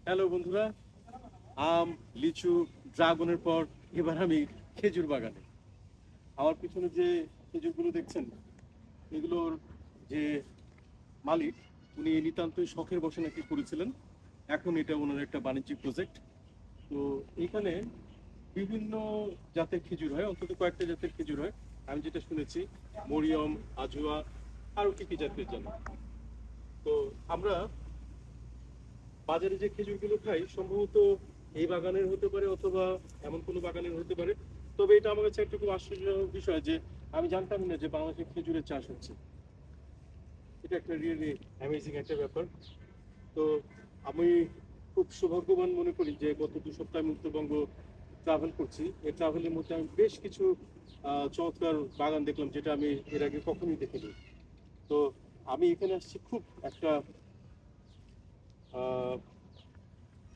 Hello বন্ধুরা, আম, লিচু, ড্রাগনের পর এবার আমি খেজুর বাগানে। আমার পিছনে যে খেজুরগুলো দেখছেন, এগুলোর যে মালিক, উনি নিতান্তই শখের বশে নাকি করেছিলেন। এখন এটা ওনার একটা বাণিজ্যিক প্রজেক্ট। তো এখানে বিভিন্ন জাতের খেজুর হয়, অন্তত কয়েকটা জাতের খেজুর হয়। আমি যেটা শুনেছি, মরিয়ম, আজুয়া, আরো কি কি জাতের জানি। তো আমরা বাজারে যে খেজুরগুলো খাই সম্ভবত এই বাগানের হতে পারে অথবা এমন কোনো বাগানের হতে পারে। তবে এটা আমার কাছে একটা খুব আশ্চর্যজনক বিষয় যে আমি জানতাম না যে বাংলাদেশে খেজুরের চাষ হচ্ছে। এটা একটা রিয়েলি অ্যামেজিং একটা ব্যাপার। তো আমি খুব সৌভাগ্যবান মনে করি যে গত 2 সপ্তাহ আমি উত্তরবঙ্গ ট্রাভেল করছি। এই ট্রাভেলের মধ্যে আমি বেশ কিছু চমৎকার বাগান দেখলাম, যেটা আমি এর আগে কখনোই দেখিনি। তো আমি এখানে আসছি খুব একটা আহ,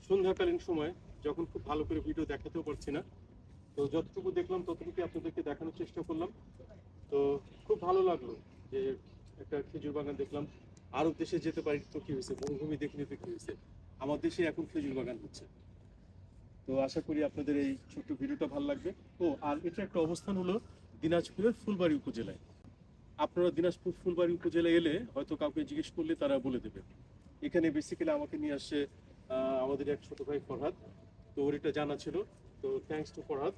সন্ধ্যাকালীন সময়, যখন খুব ভালো করে ভিডিও দেখাতেও পারছি না। তো যতটুকু দেখলাম ততটুকু আপনাদেরকে দেখানোর চেষ্টা করলাম। তো খুব ভালো লাগলো যে একটা খেজুর বাগান দেখলাম। আরব দেশে যেতে পারি তো কি হয়েছে, মরুভূমি দেখলে তো কি হয়েছে, আমার দেশে এখন খেজুর বাগান হচ্ছে। তো আশা করি আপনাদের এই ছোট্ট ভিডিওটা ভালো লাগবে। ও আর এটা একটা অবস্থান হলো দিনাজপুরের ফুলবাড়ি উপজেলায়। আপনারা দিনাজপুর ফুলবাড়ি উপজেলায় এলে হয়তো কাউকে জিজ্ঞেস করলে তারা বলে দেবে। এখানে বেসিক্যালি আমাকে নিয়ে আসছে আমাদের এক ছোট ভাই ফরহাদ। তো ওর এটা জানা ছিল। তো থ্যাঙ্কস টু ফরহাদ।